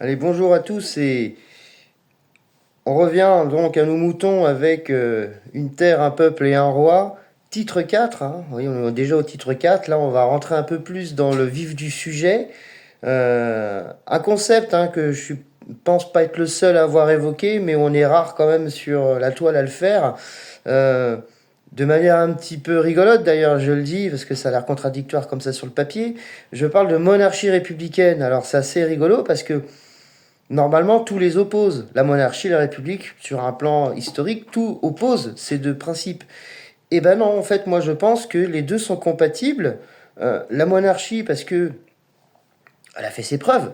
Allez, bonjour à tous et on revient donc à nos moutons avec une terre, un peuple et un roi. Titre 4, hein. Oui, on est déjà au titre 4. Là, on va rentrer un peu plus dans le vif du sujet. Un concept que je pense pas être le seul à avoir évoqué, mais on est rare quand même sur la toile à le faire. Euh, de manière un petit peu rigolote d'ailleurs, je le dis, parce que ça a l'air contradictoire comme ça sur le papier. Je parle de monarchie républicaine. Alors c'est assez rigolo parce que normalement, tout les oppose. La monarchie, la république, sur un plan historique, tout oppose ces deux principes. Eh ben non, en fait, moi je pense que les deux sont compatibles. La monarchie, parce que elle a fait ses preuves.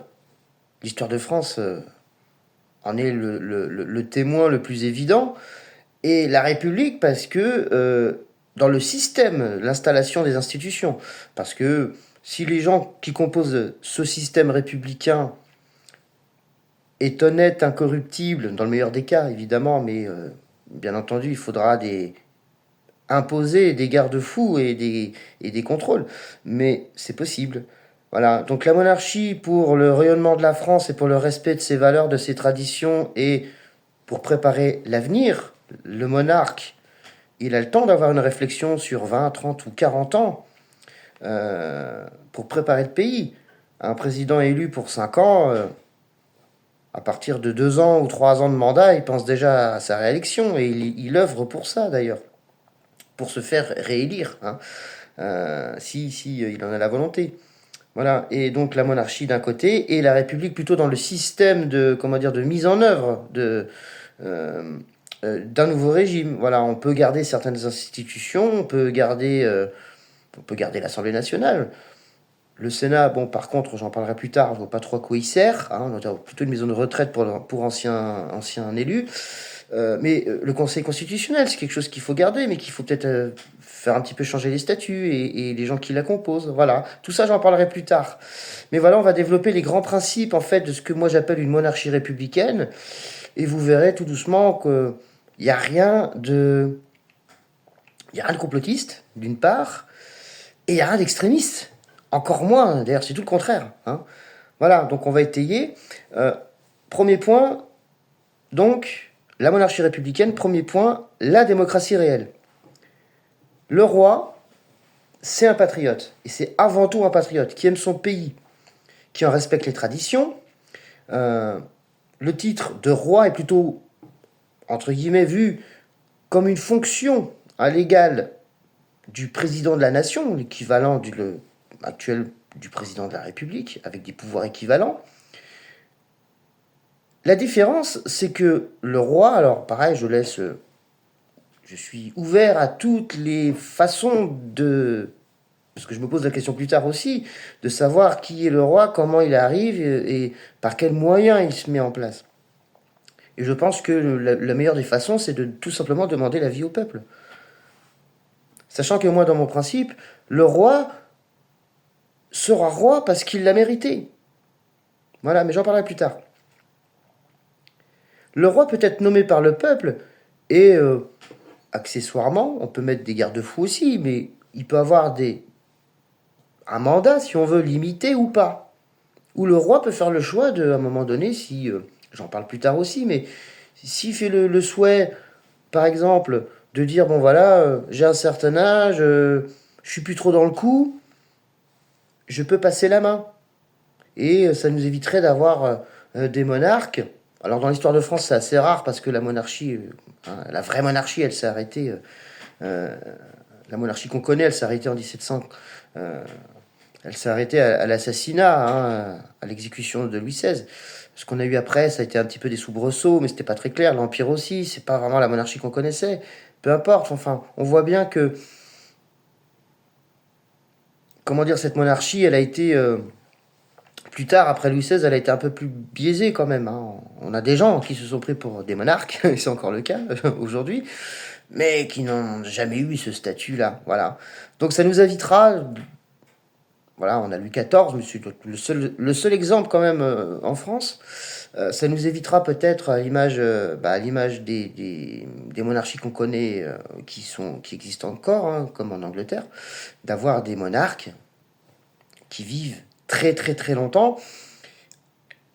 L'histoire de France en est le témoin le plus évident. Et la République, parce que dans le système, l'installation des institutions. Parce que si les gens qui composent ce système républicain est honnête, incorruptible, dans le meilleur des cas, évidemment, mais bien entendu, il faudra imposer des garde-fous et des contrôles. Mais c'est possible. Voilà. Donc la monarchie, pour le rayonnement de la France et pour le respect de ses valeurs, de ses traditions et pour préparer l'avenir, le monarque, il a le temps d'avoir une réflexion sur 20, 30 ou 40 ans pour préparer le pays. Un président élu pour 5 ans, à partir de 2 ans ou 3 ans de mandat, il pense déjà à sa réélection et il œuvre pour ça d'ailleurs, pour se faire réélire, hein, si il en a la volonté. Voilà. Et donc la monarchie d'un côté et la République plutôt dans le système de comment dire de mise en œuvre euh, d'un nouveau régime. Voilà, on peut garder certaines institutions, on peut garder l'Assemblée nationale. Le Sénat, bon, par contre, j'en parlerai plus tard, je vois pas trop à quoi il sert. Hein, on a plutôt une maison de retraite pour anciens élus. Mais le Conseil constitutionnel, c'est quelque chose qu'il faut garder, mais qu'il faut peut-être faire un petit peu changer les statuts et les gens qui la composent. Voilà, tout ça, j'en parlerai plus tard. Mais voilà, on va développer les grands principes, en fait, de ce que moi j'appelle une monarchie républicaine. Et vous verrez tout doucement qu'il n'y a rien de... Il y a rien de complotiste, d'une part, et il n'y a rien d'extrémiste. Encore moins, d'ailleurs, c'est tout le contraire. Hein. Voilà, donc on va étayer. Euh, Premier point, donc, la monarchie républicaine. Premier point, la démocratie réelle. Le roi, c'est un patriote. Et c'est avant tout un patriote qui aime son pays, qui en respecte les traditions. Euh, le titre de roi est plutôt, entre guillemets, vu comme une fonction à l'égal du président de la nation, l'équivalent actuel du président de la République, avec des pouvoirs équivalents. La différence, c'est que le roi, alors pareil, je suis ouvert à toutes les façons de, parce que je me pose la question plus tard aussi, de savoir qui est le roi, comment il arrive et par quels moyens il se met en place. Et je pense que la meilleure des façons, c'est de tout simplement demander l'avis au peuple. Sachant que moi, dans mon principe, le roi sera roi parce qu'il l'a mérité. Voilà, mais j'en parlerai plus tard. Le roi peut être nommé par le peuple et accessoirement, on peut mettre des garde-fous aussi, mais il peut avoir un mandat, si on veut, limité ou pas. Ou le roi peut faire le choix de, à un moment donné, si, j'en parle plus tard aussi, mais s'il fait le souhait, par exemple, de dire, bon voilà, j'ai un certain âge, je suis plus trop dans le coup, je peux passer la main. Et ça nous éviterait d'avoir des monarques. Alors dans l'histoire de France, c'est assez rare parce que la monarchie, la vraie monarchie, elle s'est arrêtée. Euh, la monarchie qu'on connaît, elle s'est arrêtée en 1700. euh, Elle s'est arrêtée à l'assassinat, hein, à l'exécution de Louis XVI. Ce qu'on a eu après, ça a été un petit peu des soubresauts, mais c'était pas très clair. L'Empire aussi, c'est pas vraiment la monarchie qu'on connaissait. Peu importe, enfin, on voit bien que, comment dire, cette monarchie, elle a été plus tard, après Louis XVI, elle a été un peu plus biaisée quand même. Hein. On a des gens qui se sont pris pour des monarques, et c'est encore le cas aujourd'hui, mais qui n'ont jamais eu ce statut-là. Voilà. Donc ça nous évitera. Voilà, on a Louis XIV, mais c'est le seul exemple quand même en France. Ça nous évitera peut-être à l'image des monarchies qu'on connaît, qui existent encore, hein, comme en Angleterre, d'avoir des monarques qui vivent très très très longtemps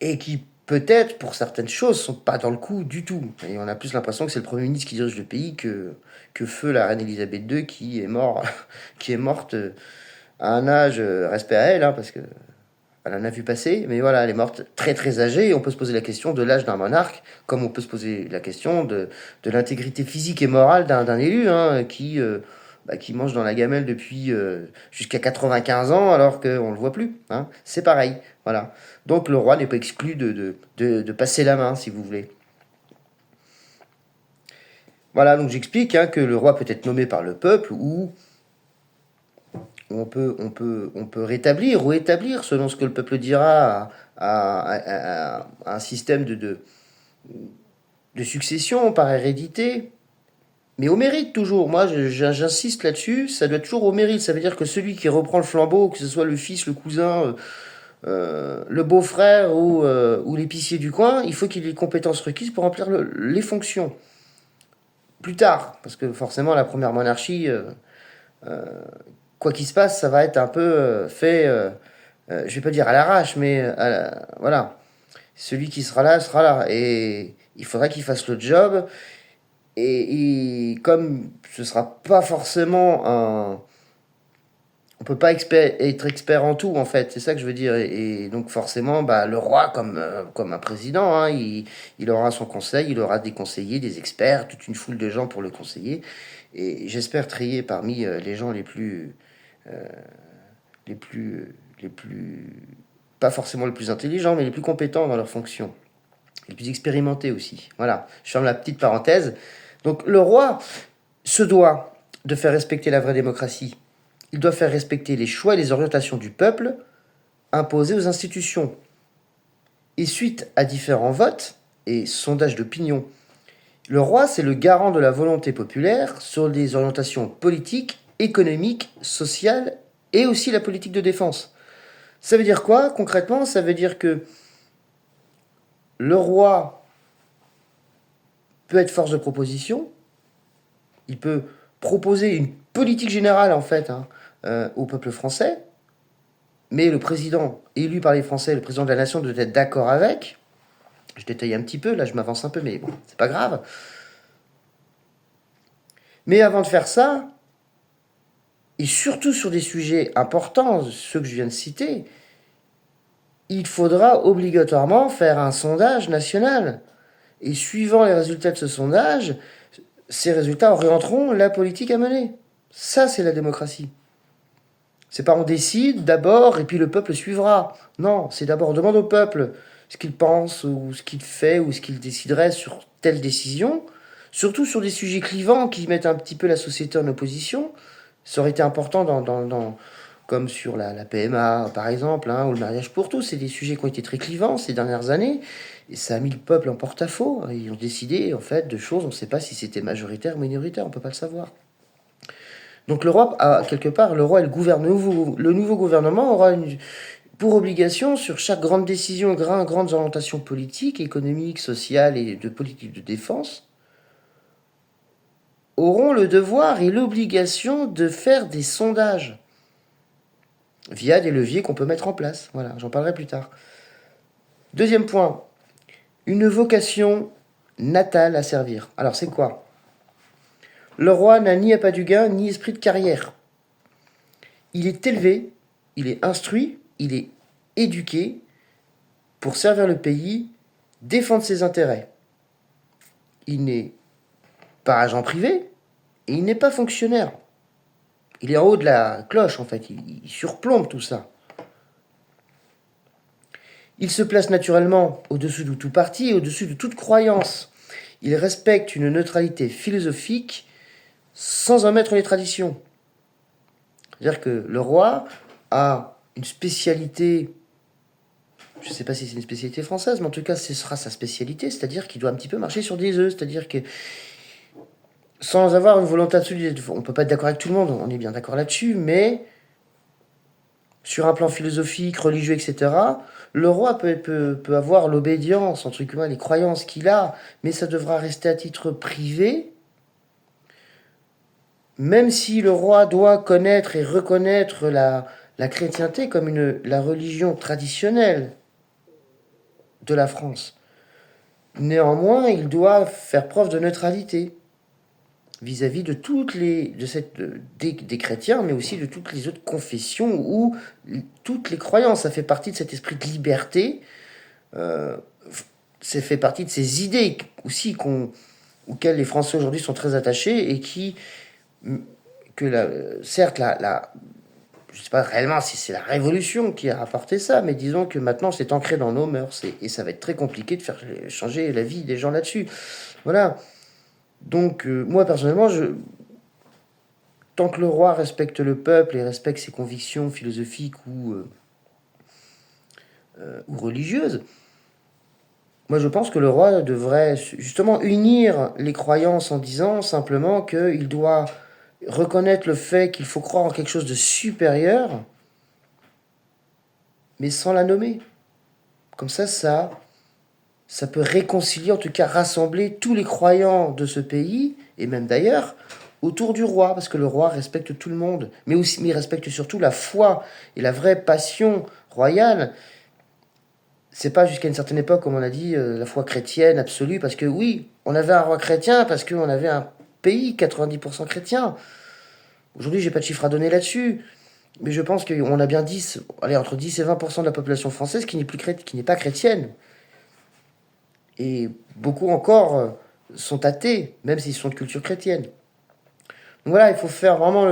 et qui peut-être pour certaines choses, sont pas dans le coup du tout. Et on a plus l'impression que c'est le Premier ministre qui dirige le pays que feu la reine Elisabeth II qui est qui est morte à un âge, respect à elle, hein, parce que elle en a vu passer, mais voilà, elle est morte très très âgée, et on peut se poser la question de l'âge d'un monarque, comme on peut se poser la question de l'intégrité physique et morale d'un élu, hein, qui mange dans la gamelle depuis jusqu'à 95 ans, alors qu'on ne le voit plus. Hein. C'est pareil, voilà. Donc le roi n'est pas exclu de passer la main, si vous voulez. Voilà, donc j'explique hein, que le roi peut être nommé par le peuple, ou on peut rétablir ou établir, selon ce que le peuple dira, un système de succession par hérédité, mais au mérite toujours. Moi, j'insiste là-dessus, ça doit être toujours au mérite. Ça veut dire que celui qui reprend le flambeau, que ce soit le fils, le cousin, le beau-frère ou l'épicier du coin, il faut qu'il ait les compétences requises pour remplir les fonctions. Plus tard, parce que forcément, la première monarchie, quoi qu'il se passe, ça va être un peu fait, je vais pas dire à l'arrache, mais voilà. Celui qui sera là, sera là. Et il faudra qu'il fasse le job. Et comme ce sera pas forcément un... On peut pas être expert en tout, en fait. C'est ça que je veux dire. Et donc forcément, bah, le roi, comme un président, hein, il aura son conseil, il aura des conseillers, des experts, toute une foule de gens pour le conseiller. Et j'espère trier parmi les gens les plus, les plus, pas forcément les plus intelligents, mais les plus compétents dans leurs fonctions, les plus expérimentés aussi. Voilà, je ferme la petite parenthèse. Donc le roi se doit de faire respecter la vraie démocratie. Il doit faire respecter les choix et les orientations du peuple imposés aux institutions. Et suite à différents votes et sondages d'opinion, le roi, c'est le garant de la volonté populaire sur les orientations politiques, économiques, sociales et aussi la politique de défense. Ça veut dire quoi concrètement? Ça veut dire que le roi peut être force de proposition, il peut proposer une politique générale en fait hein, au peuple français, mais le président élu par les Français, le président de la nation doit être d'accord avec. Je détaille un petit peu, là je m'avance un peu, mais bon, c'est pas grave. Mais avant de faire ça, et surtout sur des sujets importants, ceux que je viens de citer, il faudra obligatoirement faire un sondage national. Et suivant les résultats de ce sondage, ces résultats orienteront la politique à mener. Ça, c'est la démocratie. C'est pas on décide d'abord et puis le peuple suivra. Non, c'est d'abord on demande au peuple ce qu'il pense ou ce qu'il fait ou ce qu'il déciderait sur telle décision. Surtout sur des sujets clivants qui mettent un petit peu la société en opposition. Ça aurait été important comme sur la PMA par exemple, hein, ou le mariage pour tous. C'est des sujets qui ont été très clivants ces dernières années. Et ça a mis le peuple en porte-à-faux. Ils ont décidé en fait de choses, on ne sait pas si c'était majoritaire ou minoritaire, on ne peut pas le savoir. Donc le roi, quelque part, le roi et le nouveau gouvernement aura pour obligation sur chaque grande décision, grandes orientations politiques, économiques, sociales et de politique de défense, auront le devoir et l'obligation de faire des sondages via des leviers qu'on peut mettre en place. Voilà, j'en parlerai plus tard. Deuxième point, une vocation natale à servir. Alors c'est quoi? Le roi n'a ni appât du gain, ni esprit de carrière. Il est élevé, il est instruit, il est éduqué pour servir le pays, défendre ses intérêts. Il n'est pas agent privé et il n'est pas fonctionnaire. Il est en haut de la cloche, en fait. Il surplombe tout ça. Il se place naturellement au-dessus de tout parti et au-dessus de toute croyance. Il respecte une neutralité philosophique sans en mettre les traditions. C'est-à-dire que le roi a une spécialité, je ne sais pas si c'est une spécialité française, mais en tout cas ce sera sa spécialité, c'est-à-dire qu'il doit un petit peu marcher sur des œufs, c'est-à-dire que sans avoir une volonté absolue, on ne peut pas être d'accord avec tout le monde, on est bien d'accord là-dessus, mais sur un plan philosophique, religieux, etc., le roi peut avoir l'obédience, entre guillemets, les croyances qu'il a, mais ça devra rester à titre privé, même si le roi doit connaître et reconnaître la chrétienté comme la religion traditionnelle de la France. Néanmoins, il doit faire preuve de neutralité vis-à-vis de des chrétiens, mais aussi de toutes les autres confessions ou toutes les croyances. Ça fait partie de cet esprit de liberté. Euh, ça fait partie de ces idées aussi auxquelles les Français aujourd'hui sont très attachés et certes, je ne sais pas réellement si c'est la Révolution qui a apporté ça, mais disons que maintenant c'est ancré dans nos mœurs et ça va être très compliqué de faire changer la vie des gens là-dessus. Voilà. Donc, moi personnellement, tant que le roi respecte le peuple et respecte ses convictions philosophiques ou religieuses, moi je pense que le roi devrait justement unir les croyances en disant simplement qu'il doit reconnaître le fait qu'il faut croire en quelque chose de supérieur, mais sans la nommer. Comme ça peut réconcilier, en tout cas rassembler tous les croyants de ce pays, et même d'ailleurs, autour du roi, parce que le roi respecte tout le monde, mais il respecte surtout la foi et la vraie passion royale. C'est pas jusqu'à une certaine époque, comme on a dit, la foi chrétienne absolue, parce que oui, on avait un roi chrétien, parce qu'on avait un pays 90% chrétien. Aujourd'hui, j'ai pas de chiffre à donner là-dessus, mais je pense qu'on a bien 10, allez, entre 10 et 20% de la population française qui n'est pas chrétienne. Et beaucoup encore sont athées, même s'ils sont de culture chrétienne. Donc voilà, il faut faire vraiment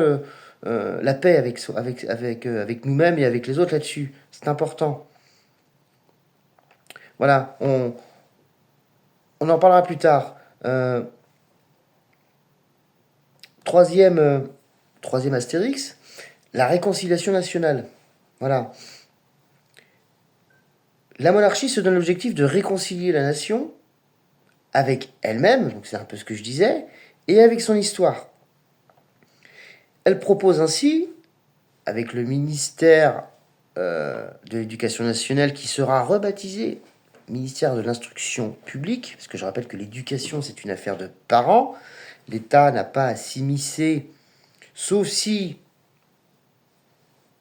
la paix avec nous-mêmes et avec les autres là-dessus. C'est important. Voilà, on en parlera plus tard. Euh, troisième, euh, troisième astérix, la réconciliation nationale. Voilà. La monarchie se donne l'objectif de réconcilier la nation avec elle-même, donc c'est un peu ce que je disais, et avec son histoire. Elle propose ainsi, avec le ministère de l'Éducation nationale qui sera rebaptisé ministère de l'Instruction publique, parce que je rappelle que l'éducation c'est une affaire de parents, l'État n'a pas à s'immiscer, sauf si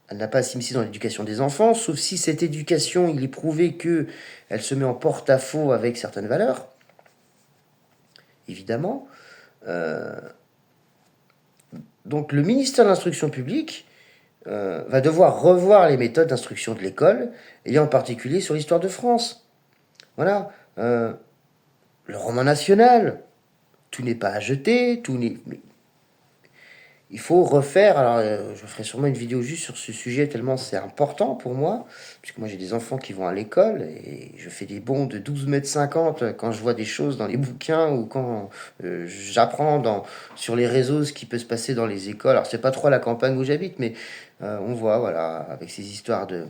elle n'a pas à s'immiscer dans l'éducation des enfants, sauf si cette éducation, il est prouvé que elle se met en porte-à-faux avec certaines valeurs, évidemment. Donc le ministère de l'Instruction publique va devoir revoir les méthodes d'instruction de l'école, et en particulier sur l'histoire de France. Voilà. Le roman national, tout n'est pas à jeter, tout n'est... Il faut refaire, alors je ferai sûrement une vidéo juste sur ce sujet tellement c'est important pour moi, puisque moi j'ai des enfants qui vont à l'école et je fais des bonds de 12,50 m quand je vois des choses dans les bouquins ou quand j'apprends sur les réseaux ce qui peut se passer dans les écoles. Alors c'est pas trop à la campagne où j'habite, mais on voit, voilà, avec ces histoires de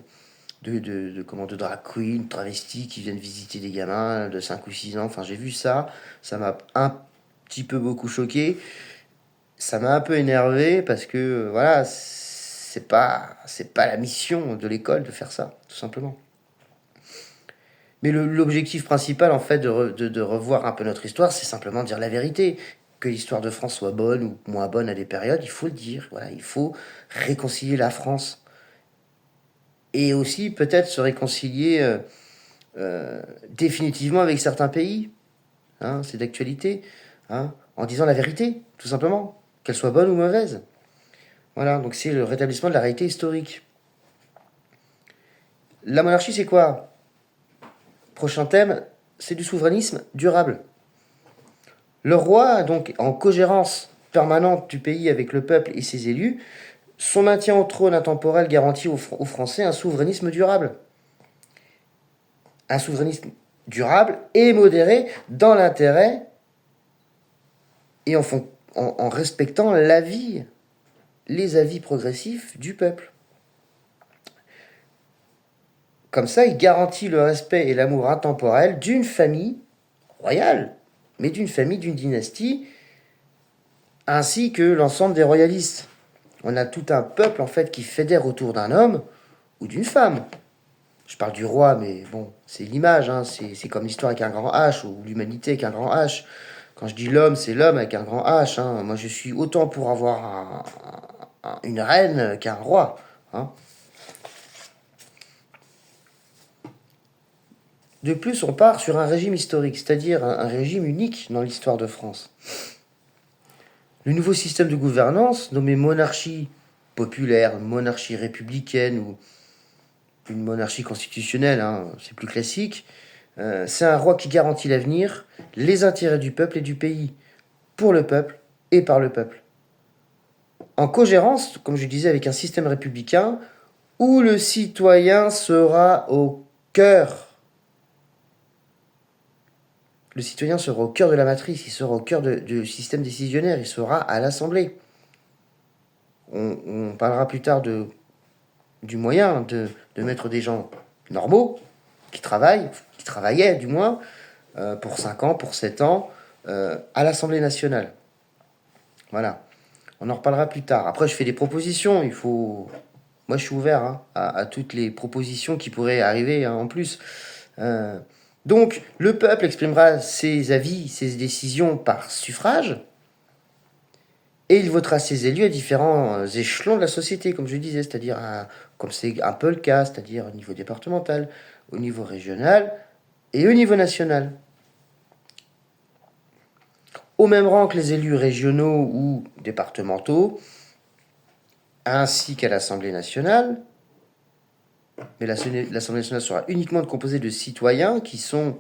drag queen, travestis qui viennent visiter des gamins de 5 ou 6 ans. Enfin, j'ai vu ça. Ça m'a un petit peu beaucoup choqué. Ça m'a un peu énervé parce que, voilà, c'est pas la mission de l'école de faire ça, tout simplement. Mais l'objectif principal, en fait, de revoir un peu notre histoire, c'est simplement dire la vérité. Que l'histoire de France soit bonne ou moins bonne à des périodes, il faut le dire. Voilà, il faut réconcilier la France. Et aussi, peut-être, se réconcilier définitivement avec certains pays, hein, c'est d'actualité, hein, en disant la vérité, tout simplement, qu'elle soit bonne ou mauvaise. Voilà, donc c'est le rétablissement de la réalité historique. La monarchie, c'est quoi? Prochain thème, c'est du souverainisme durable. Le roi, donc en cogérance permanente du pays avec le peuple et ses élus, son maintien au trône intemporel garantit aux Français un souverainisme durable. Un souverainisme durable et modéré dans l'intérêt et en respectant les avis progressifs du peuple. Comme ça, il garantit le respect et l'amour intemporel d'une famille royale, mais d'une famille, d'une dynastie, ainsi que l'ensemble des royalistes. On a tout un peuple, en fait, qui fédère autour d'un homme ou d'une femme. Je parle du roi, mais bon, c'est l'image, hein, c'est comme l'histoire avec un grand H, ou l'humanité avec un grand H. Quand je dis l'homme, c'est l'homme avec un grand H. Hein. Moi, je suis autant pour avoir une reine qu'un roi. Hein. De plus, on part sur un régime historique, c'est-à-dire un régime unique dans l'histoire de France. Le nouveau système de gouvernance, nommé monarchie populaire, monarchie républicaine ou une monarchie constitutionnelle, hein, c'est plus classique, c'est un roi qui garantit l'avenir, les intérêts du peuple et du pays, pour le peuple et par le peuple. En cogérance, comme je disais, avec un système républicain où le citoyen sera au cœur. Le citoyen sera au cœur de la matrice, il sera au cœur du système décisionnaire, il sera à l'Assemblée. On parlera plus tard du moyen de mettre des gens normaux, qui travaillaient du moins, pour 5 ans, pour 7 ans, à l'Assemblée nationale. Voilà. On en reparlera plus tard. Après, je fais des propositions. Moi, je suis ouvert, hein, à toutes les propositions qui pourraient arriver, hein, en plus. Donc, le peuple exprimera ses avis, ses décisions par suffrage. Et il votera ses élus à différents échelons de la société, comme je disais, c'est-à-dire, comme c'est un peu le cas, c'est-à-dire au niveau départemental, au niveau régional et au niveau national. Au même rang que les élus régionaux ou départementaux, ainsi qu'à l'Assemblée nationale. Mais l'Assemblée nationale sera uniquement composée de citoyens qui sont,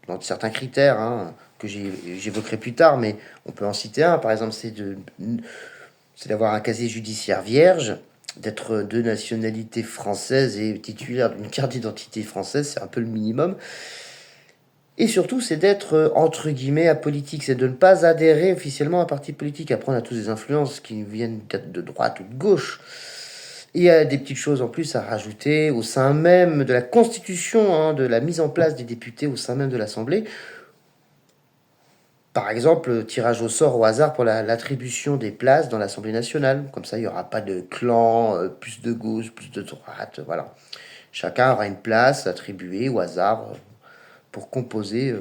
dans certains critères, hein, que j'évoquerai plus tard, mais on peut en citer un. Par exemple, c'est d'avoir un casier judiciaire vierge, d'être de nationalité française et titulaire d'une carte d'identité française, c'est un peu le minimum. Et surtout, c'est d'être, entre guillemets, apolitique, c'est de ne pas adhérer officiellement à un parti politique. Après, on a tous des influences qui viennent peut-être de droite ou de gauche. Et il y a des petites choses en plus à rajouter au sein même de la Constitution, hein, de la mise en place des députés au sein même de l'Assemblée. Par exemple, tirage au sort au hasard pour l'attribution des places dans l'Assemblée nationale. Comme ça, il n'y aura pas de clan, plus de gauche, plus de droite, voilà. Chacun aura une place attribuée au hasard pour composer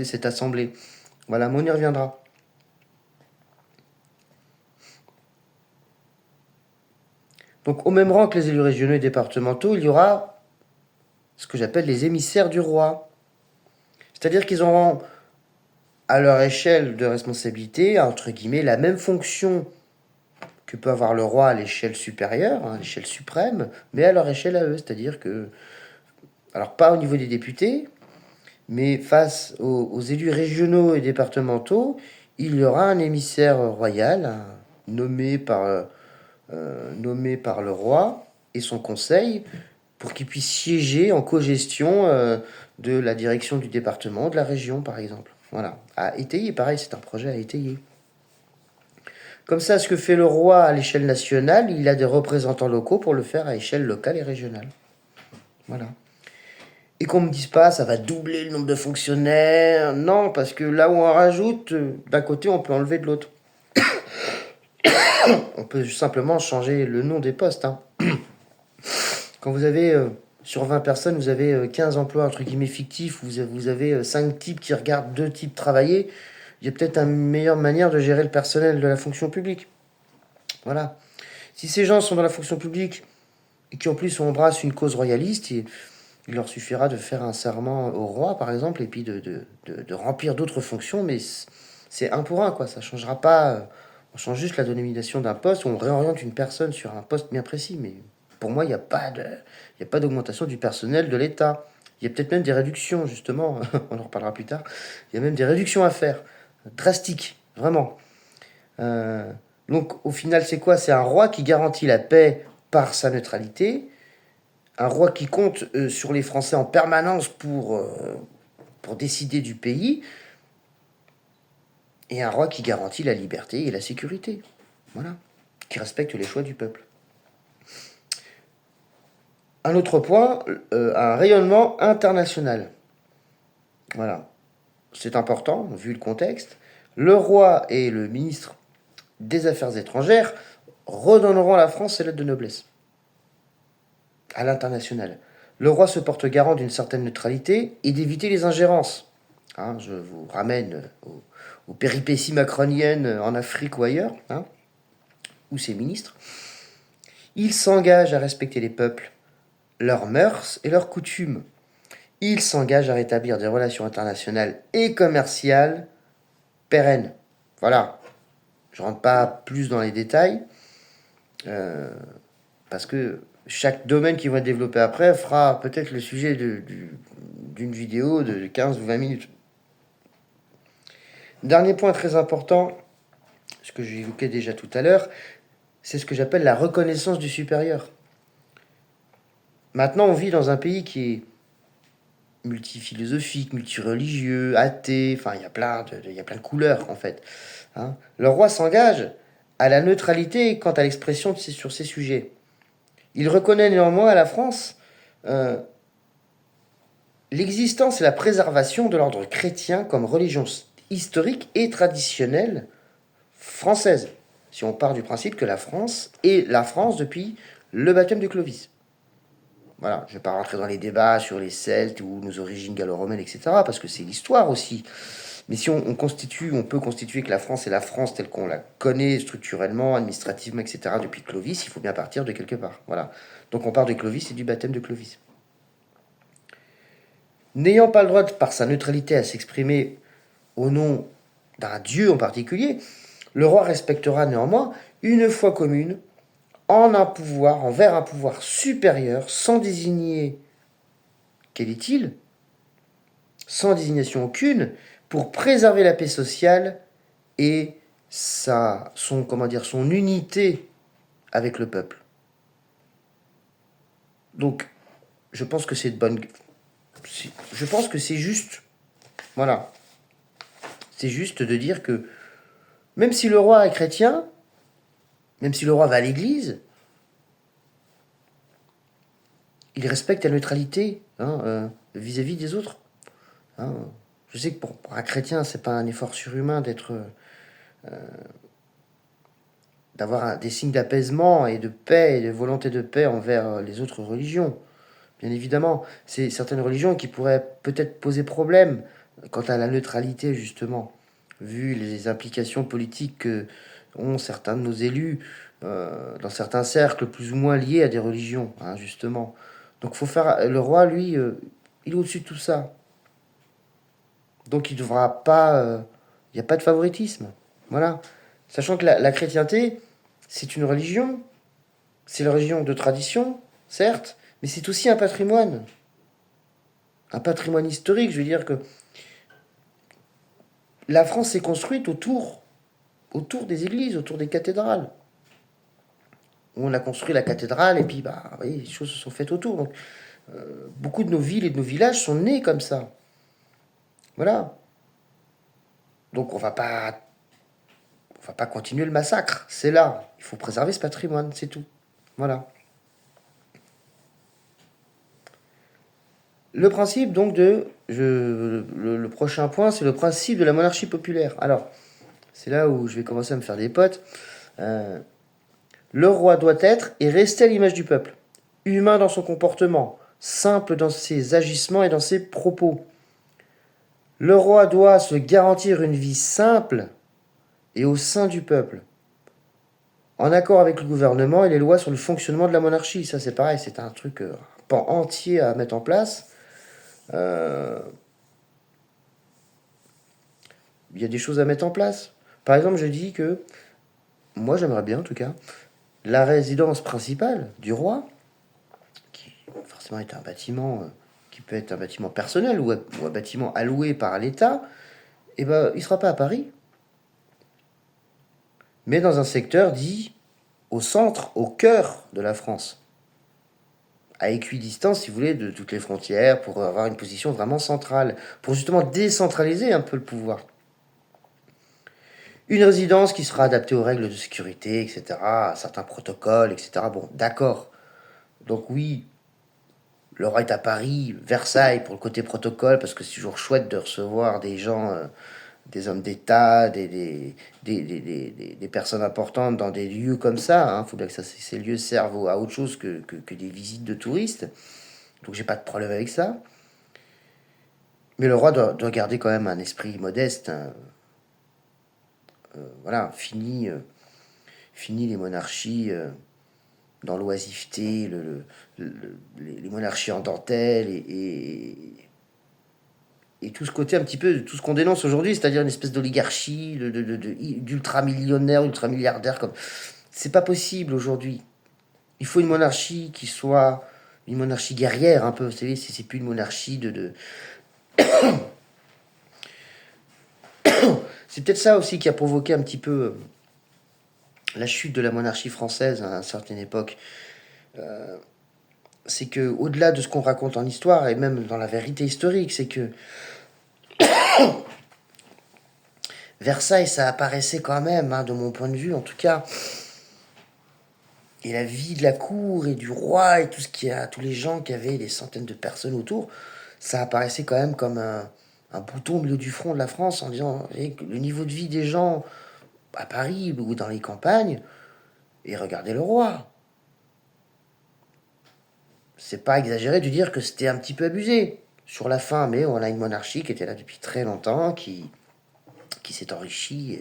cette assemblée. Voilà, mais on y reviendra. Donc, au même rang que les élus régionaux et départementaux, il y aura ce que j'appelle les émissaires du roi. C'est-à-dire qu'ils auront, à leur échelle de responsabilité, entre guillemets, la même fonction que peut avoir le roi à l'échelle supérieure, hein, à l'échelle suprême, mais à leur échelle à eux. C'est-à-dire que, alors pas au niveau des députés, mais face aux élus régionaux et départementaux, il y aura un émissaire royal nommé par le roi et son conseil pour qu'il puisse siéger en cogestion de la direction du département, de la région par exemple. Voilà, à étayer, pareil, c'est un projet à étayer. Comme ça, ce que fait le roi à l'échelle nationale, il a des représentants locaux pour le faire à échelle locale et régionale. Voilà. Et qu'on ne me dise pas, ça va doubler le nombre de fonctionnaires. Non, parce que là où on rajoute, d'un côté, on peut enlever de l'autre. On peut simplement changer le nom des postes, hein. Quand vous avez, sur 20 personnes, vous avez 15 emplois, entre guillemets, fictifs, vous avez 5 types qui regardent 2 types travailler, il y a peut-être une meilleure manière de gérer le personnel de la fonction publique. Voilà. Si ces gens sont dans la fonction publique et qui en plus embrassent une cause royaliste, il leur suffira de faire un serment au roi, par exemple, et puis de remplir d'autres fonctions, mais c'est un pour un, quoi. Ça changera pas. On change juste la dénomination d'un poste, ou on réoriente une personne sur un poste bien précis, mais pour moi, il n'y a pas d'augmentation du personnel de l'État. Il y a peut-être même des réductions, justement, on en reparlera plus tard. Il y a même des réductions à faire, drastiques, vraiment. Donc, au final, c'est quoi? C'est un roi qui garantit la paix par sa neutralité, un roi qui compte sur les Français en permanence pour décider du pays, et un roi qui garantit la liberté et la sécurité. Voilà. Qui respecte les choix du peuple. Un autre point, un rayonnement international. Voilà. C'est important, vu le contexte. Le roi et le ministre des Affaires étrangères redonneront à la France ses lettres de noblesse. À l'international. Le roi se porte garant d'une certaine neutralité et d'éviter les ingérences. Hein, je vous ramène aux péripéties macroniennes en Afrique ou ailleurs, hein, ou ses ministres. Il s'engage à respecter les peuples, leurs mœurs et leurs coutumes. il s'engage à rétablir des relations internationales et commerciales pérennes. Voilà. Je ne rentre pas plus dans les détails, parce que chaque domaine qui va être développé après fera peut-être le sujet d'une vidéo de 15 ou 20 minutes. Dernier point très important, ce que j'ai évoqué déjà tout à l'heure, c'est ce que j'appelle la reconnaissance du supérieur. Maintenant, on vit dans un pays qui est multiphilosophique, multireligieux, athée, enfin, il y a plein de couleurs, en fait. Hein. Le roi s'engage à la neutralité quant à l'expression sur ces sujets. Il reconnaît néanmoins à la France l'existence et la préservation de l'ordre chrétien comme religion historique et traditionnelle française, si on part du principe que la France est la France depuis le baptême de Clovis. Voilà, je ne vais pas rentrer dans les débats sur les Celtes ou nos origines gallo-romaines, etc., parce que c'est l'histoire aussi. Mais si on peut constituer que la France est la France telle qu'on la connaît structurellement, administrativement, etc., depuis Clovis, il faut bien partir de quelque part. Voilà. Donc on part de Clovis et du baptême de Clovis. N'ayant pas le droit, par sa neutralité, à s'exprimer au nom d'un dieu en particulier, le roi respectera néanmoins une foi commune envers un pouvoir supérieur, sans désigner quel est-il, sans désignation aucune, pour préserver la paix sociale et son unité avec le peuple. Donc, je pense que c'est je pense que c'est juste. Voilà. C'est juste de dire que même si le roi est chrétien, même si le roi va à l'église, il respecte la neutralité vis-à-vis des autres. Hein. Je sais que pour un chrétien, c'est pas un effort surhumain d'avoir des signes d'apaisement et de paix et de volonté de paix envers les autres religions. Bien évidemment, c'est certaines religions qui pourraient peut-être poser problème quant à la neutralité, justement, vu les implications politiques que ont certains de nos élus dans certains cercles plus ou moins liés à des religions, hein, justement. Donc, faut faire. Le roi, lui, il est au-dessus de tout ça. Donc, il devra pas. Il n'y a pas de favoritisme. Voilà. Sachant que la chrétienté, c'est une religion. C'est la religion de tradition, certes, mais c'est aussi un patrimoine. Un patrimoine historique. Je veux dire que la France s'est construite autour des églises, autour des cathédrales. On a construit la cathédrale et puis bah, oui, les choses se sont faites autour. Donc, beaucoup de nos villes et de nos villages sont nés comme ça. Voilà. Donc on va pas continuer le massacre. C'est là. Il faut préserver ce patrimoine, c'est tout. Voilà. Le principe donc le prochain point, c'est le principe de la monarchie populaire. Alors, c'est là où je vais commencer à me faire des potes. Euh, le roi doit être et rester à l'image du peuple, humain dans son comportement, simple dans ses agissements et dans ses propos. Le roi doit se garantir une vie simple et au sein du peuple, en accord avec le gouvernement et les lois sur le fonctionnement de la monarchie. Ça, c'est pareil, c'est un truc, un pan entier à mettre en place. Euh, Il y a des choses à mettre en place. Par exemple, je dis que, moi j'aimerais bien en tout cas, la résidence principale du roi, qui forcément est un bâtiment qui peut être un bâtiment personnel ou un bâtiment alloué par l'État, eh ben, il ne sera pas à Paris, mais dans un secteur dit au centre, au cœur de la France, à équidistance, si vous voulez, de toutes les frontières, pour avoir une position vraiment centrale, pour justement décentraliser un peu le pouvoir. Une résidence qui sera adaptée aux règles de sécurité, etc., à certains protocoles, etc. Bon, d'accord. Donc oui, le roi est à Paris, Versailles pour le côté protocole, parce que c'est toujours chouette de recevoir des gens, des hommes d'État, des personnes importantes dans des lieux comme ça. Il faut bien que ces lieux servent à autre chose que des visites de touristes. Donc j'ai pas de problème avec ça. Mais le roi doit garder quand même un esprit modeste. Hein. Voilà, fini les monarchies dans l'oisiveté, les monarchies en dentelle et tout ce côté un petit peu de tout ce qu'on dénonce aujourd'hui, c'est-à-dire une espèce d'oligarchie, d'ultra-millionnaire, ultra-milliardaire. Comme... C'est pas possible aujourd'hui. Il faut une monarchie qui soit une monarchie guerrière, un peu. Vous savez, c'est plus une monarchie C'est peut-être ça aussi qui a provoqué un petit peu la chute de la monarchie française à une certaine époque. C'est que, au-delà de ce qu'on raconte en histoire, et même dans la vérité historique, c'est que Versailles, ça apparaissait quand même, hein, de mon point de vue en tout cas, et la vie de la cour et du roi et tout ce qu'il y a, tous les gens qui avaient des centaines de personnes autour, ça apparaissait quand même comme un bouton au milieu du front de la France en disant le niveau de vie des gens à Paris ou dans les campagnes, et regardez le roi. C'est pas exagéré de dire que c'était un petit peu abusé sur la fin, mais on a une monarchie qui était là depuis très longtemps, qui s'est enrichie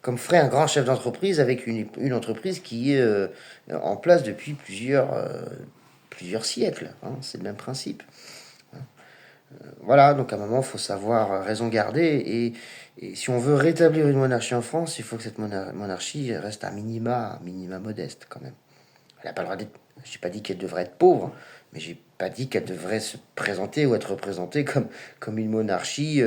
comme ferait un grand chef d'entreprise avec une entreprise qui est en place depuis plusieurs siècles, hein. C'est le même principe. Voilà, donc à un moment, il faut savoir raison garder. Et si on veut rétablir une monarchie en France, il faut que cette monarchie reste un minima modeste quand même. Elle n'a pas le droit d'être. J'ai pas dit qu'elle devrait être pauvre, mais j'ai pas dit qu'elle devrait se présenter ou être représentée comme une monarchie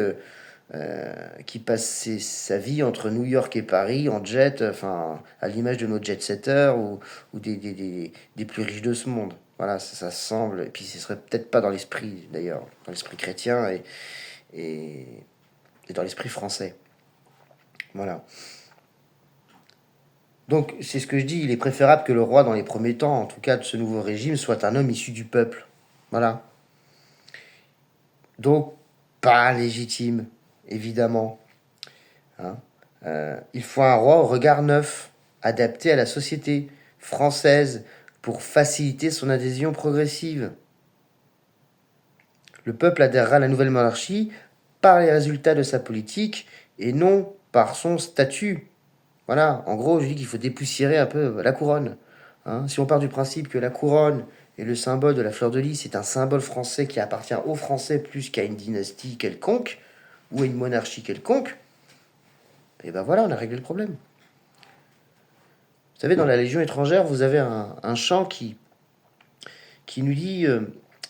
qui passe sa vie entre New York et Paris en jet, enfin, à l'image de nos jet-setters ou des plus riches de ce monde. Voilà, ça semble. Et puis ce serait peut-être pas dans l'esprit, d'ailleurs, dans l'esprit chrétien et, et dans l'esprit français. Voilà. Donc, c'est ce que je dis, il est préférable que le roi, dans les premiers temps, en tout cas de ce nouveau régime, soit un homme issu du peuple. Voilà. Donc, pas légitime, évidemment. Hein. Il faut un roi au regard neuf, adapté à la société française pour faciliter son adhésion progressive. Le peuple adhérera à la nouvelle monarchie par les résultats de sa politique et non par son statut. Voilà, en gros, je dis qu'il faut dépoussiérer un peu la couronne. Hein. Si on part du principe que la couronne est le symbole de la fleur de lys, c'est un symbole français qui appartient aux Français plus qu'à une dynastie quelconque ou à une monarchie quelconque, et ben voilà, on a réglé le problème. Vous savez, dans la Légion étrangère, vous avez un chant qui nous dit,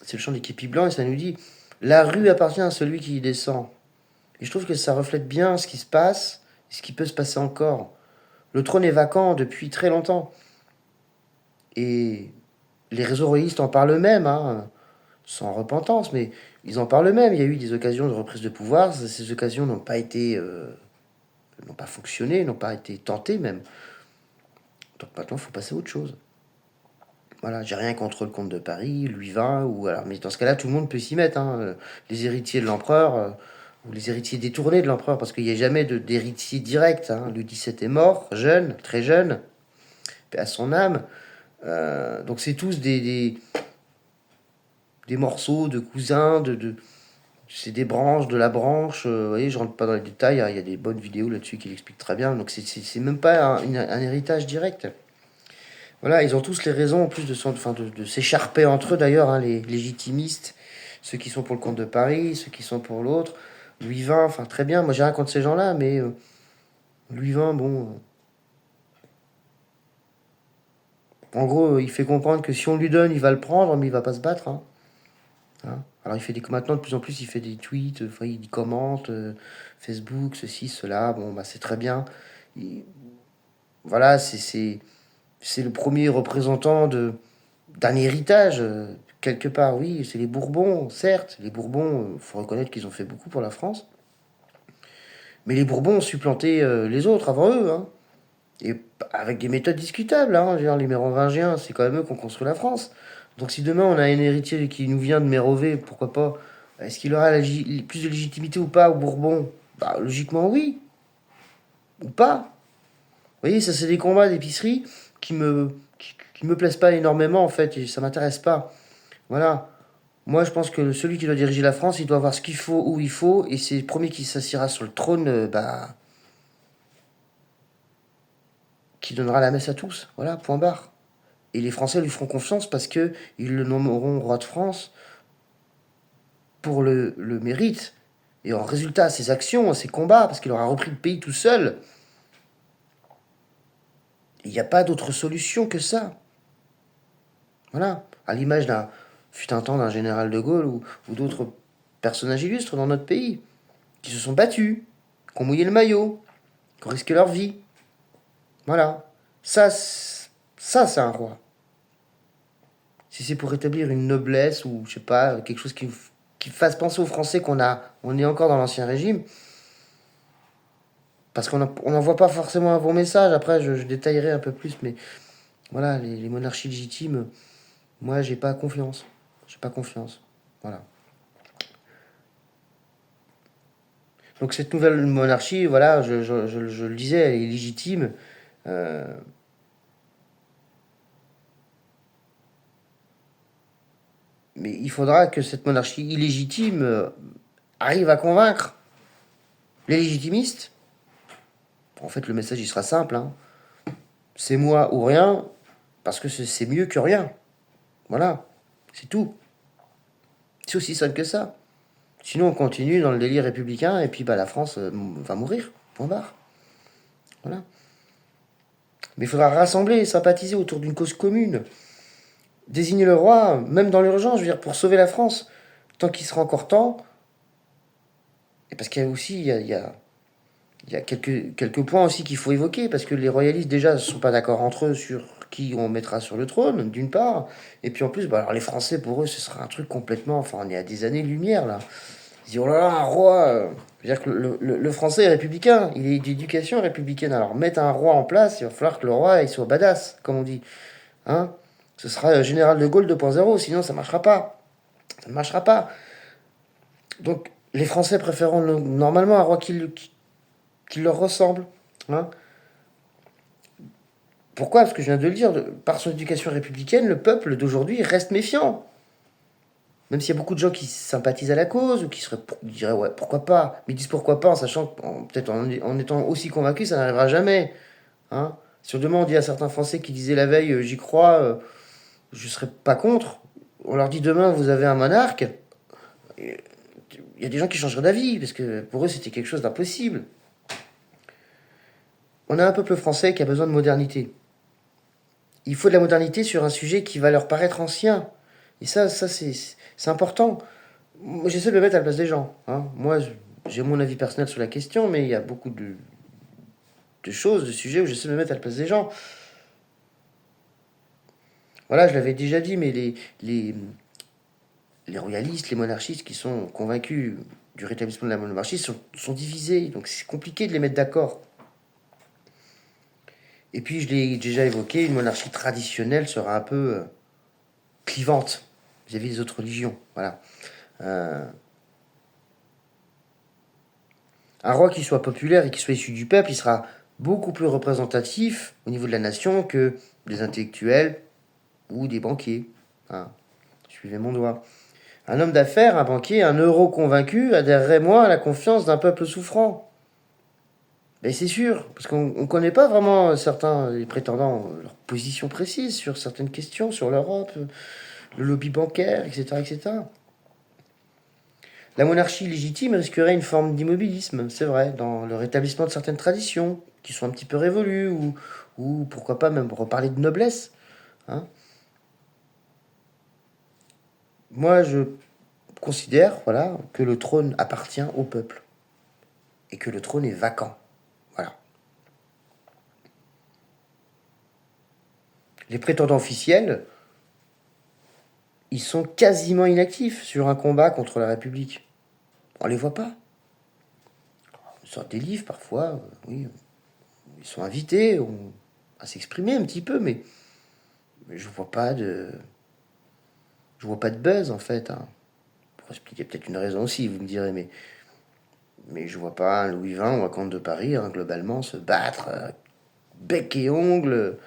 c'est le chant des képis blancs, et ça nous dit, la rue appartient à celui qui y descend. Et je trouve que ça reflète bien ce qui se passe, et ce qui peut se passer encore. Le trône est vacant depuis très longtemps. Et les réseaux royalistes en parlent même, hein, sans repentance, mais ils en parlent même. Il y a eu des occasions de reprise de pouvoir, ces occasions n'ont pas été, n'ont pas fonctionné, n'ont pas été tentées même. Donc maintenant, il faut passer à autre chose. Voilà, j'ai rien contre le comte de Paris, Louis XX, ou alors, mais dans ce cas-là, tout le monde peut s'y mettre, hein, les héritiers de l'empereur, ou les héritiers détournés de l'empereur, parce qu'il n'y a jamais d'héritier direct. Hein. Louis XVII est mort, jeune, très jeune, paix à son âme. Donc c'est tous des morceaux de cousins, c'est des branches, de la branche. Vous voyez, je rentre pas dans les détails, hein, il y a des bonnes vidéos là-dessus qui l'expliquent très bien. Donc c'est même pas un héritage direct. Voilà, ils ont tous les raisons en plus de s'écharper entre eux d'ailleurs, hein, les légitimistes, ceux qui sont pour le comte de Paris, ceux qui sont pour l'autre. Louis XX, enfin très bien, moi j'ai rien contre ces gens-là, mais Louis XX, bon. En gros, il fait comprendre que si on lui donne, il va le prendre, mais il va pas se battre. Hein. Hein. Alors il fait maintenant de plus en plus, il fait des tweets, il commente, Facebook, ceci, cela. Bon, bah c'est très bien. Voilà, c'est le premier représentant d'un héritage, quelque part. Oui, c'est les Bourbons, certes. Les Bourbons, il faut reconnaître qu'ils ont fait beaucoup pour la France. Mais les Bourbons ont supplanté les autres avant eux. Hein. Et avec des méthodes discutables. Hein. Je veux dire, les Mérovingiens, c'est quand même eux qui ont construit la France. Donc si demain on a un héritier qui nous vient de Mérové, pourquoi pas? Est-ce qu'il aura plus de légitimité ou pas au Bourbon? Bah logiquement oui. Ou pas. Vous voyez, ça c'est des combats d'épicerie qui me plaisent pas énormément en fait, et ça m'intéresse pas. Voilà. Moi je pense que celui qui doit diriger la France, il doit avoir ce qu'il faut où il faut, et c'est le premier qui s'assiera sur le trône, qui donnera la messe à tous. Voilà, point barre. Et les Français lui feront confiance parce que ils le nommeront roi de France pour le mérite, et en résultat, ses actions, ses combats, parce qu'il aura repris le pays tout seul, il n'y a pas d'autre solution que ça. Voilà. À l'image fut un temps d'un général de Gaulle ou d'autres personnages illustres dans notre pays, qui se sont battus, qui ont mouillé le maillot, qui ont risqué leur vie. Voilà. Ça, c'est un roi. Si c'est pour établir une noblesse ou, je sais pas, quelque chose qui fasse penser aux Français on est encore dans l'Ancien Régime, parce qu'on n'en voit pas forcément un bon message. Après, je détaillerai un peu plus, mais voilà, les monarchies légitimes, moi, j'ai pas confiance. J'ai pas confiance. Voilà. Donc cette nouvelle monarchie, voilà, je le disais, elle est légitime. Euh, mais il faudra que cette monarchie illégitime arrive à convaincre les légitimistes. En fait, le message, il sera simple. Hein. C'est moi ou rien, parce que c'est mieux que rien. Voilà, c'est tout. C'est aussi simple que ça. Sinon, on continue dans le délire républicain, et puis bah, la France va mourir. Point barre. Voilà. Mais il faudra rassembler et sympathiser autour d'une cause commune. Désigner le roi, même dans l'urgence, je veux dire, pour sauver la France, tant qu'il sera encore temps. Et parce qu'il y a aussi, il y a quelques points aussi qu'il faut évoquer, parce que les royalistes, déjà, ne sont pas d'accord entre eux sur qui on mettra sur le trône, d'une part. Et puis en plus, bah, alors les Français, pour eux, ce sera un truc complètement... Enfin, on est à des années-lumière, là. Ils disent, oh là là, un roi... Je veux dire que le Français est républicain, il est d'éducation républicaine. Alors, mettre un roi en place, il va falloir que le roi, il soit badass, comme on dit. Hein, ce sera Général de Gaulle 2.0, sinon ça ne marchera pas. Ça ne marchera pas. Donc, les Français préféreront normalement un roi qui leur ressemble. Hein. Pourquoi? Parce que je viens de le dire, par son éducation républicaine, le peuple d'aujourd'hui reste méfiant. Même s'il y a beaucoup de gens qui sympathisent à la cause ou qui diraient ouais, pourquoi pas, mais ils disent pourquoi pas en sachant que peut-être en étant aussi convaincus, ça n'arrivera jamais. Hein. Si demain on dit à certains Français qui disaient la veille j'y crois, je ne serais pas contre, on leur dit demain vous avez un monarque, il y a des gens qui changeraient d'avis parce que pour eux c'était quelque chose d'impossible. On a un peuple français qui a besoin de modernité. Il faut de la modernité sur un sujet qui va leur paraître ancien. Et ça c'est important. Moi, j'essaie de me mettre à la place des gens. Hein. Moi, j'ai mon avis personnel sur la question, mais il y a beaucoup de choses, de sujets où j'essaie de me mettre à la place des gens. Voilà, je l'avais déjà dit, mais les royalistes, les monarchistes qui sont convaincus du rétablissement de la monarchie sont divisés. Donc c'est compliqué de les mettre d'accord. Et puis, je l'ai déjà évoqué, une monarchie traditionnelle sera un peu clivante vis-à-vis des autres religions. Voilà. Euh, un roi qui soit populaire et qui soit issu du peuple, il sera beaucoup plus représentatif au niveau de la nation que des intellectuels ou des banquiers. Hein. Suivez mon doigt. Un homme d'affaires, un banquier, un euro convaincu adhérerait moins à la confiance d'un peuple souffrant. Mais c'est sûr, parce qu'on ne connaît pas vraiment certains, les prétendants, leur position précise sur certaines questions, sur l'Europe, le lobby bancaire, etc., etc. La monarchie légitime risquerait une forme d'immobilisme, c'est vrai, dans le rétablissement de certaines traditions, qui sont un petit peu révolues, ou pourquoi pas même reparler de noblesse. Hein. Moi, je considère voilà, que le trône appartient au peuple, et que le trône est vacant. Voilà. Les prétendants officiels, ils sont quasiment inactifs sur un combat contre la République. On les voit pas. Ils sortent des livres parfois, oui, ils sont invités à s'exprimer un petit peu, mais je vois pas de, je vois pas de buzz en fait. Hein. Pour expliquer peut-être une raison aussi, vous me direz, mais je vois pas un Louis XX ou un comte de Paris hein, globalement se battre bec et ongle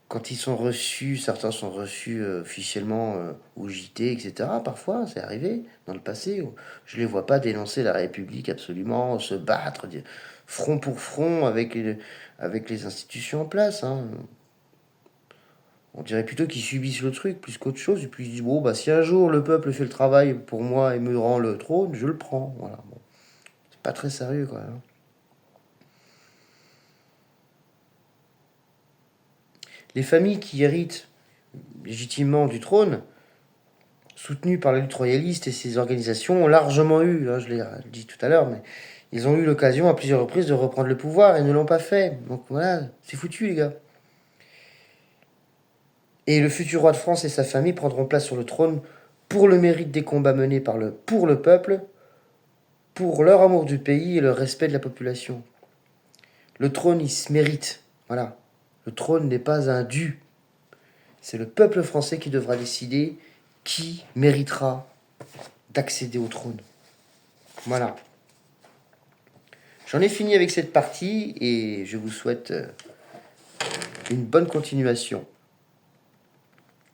quand ils sont reçus. Certains sont reçus officiellement au JT, etc. Parfois, c'est arrivé dans le passé. Je les vois pas dénoncer la République absolument, se battre front pour front avec les institutions en place. Hein. On dirait plutôt qu'ils subissent le truc plus qu'autre chose. Et puis ils disent, bon, bah, si un jour le peuple fait le travail pour moi et me rend le trône, je le prends. Voilà. Bon. C'est pas très sérieux, quoi. Hein. Les familles qui héritent légitimement du trône, soutenues par la lutte royaliste et ses organisations, ont largement eu, hein, je l'ai dit tout à l'heure, mais ils ont eu l'occasion à plusieurs reprises de reprendre le pouvoir et ne l'ont pas fait. Donc voilà, c'est foutu, les gars. Et le futur roi de France et sa famille prendront place sur le trône pour le mérite des combats menés pour le peuple, pour leur amour du pays et le respect de la population. Le trône, il se mérite. Voilà. Le trône n'est pas un dû. C'est le peuple français qui devra décider qui méritera d'accéder au trône. Voilà. J'en ai fini avec cette partie et je vous souhaite une bonne continuation.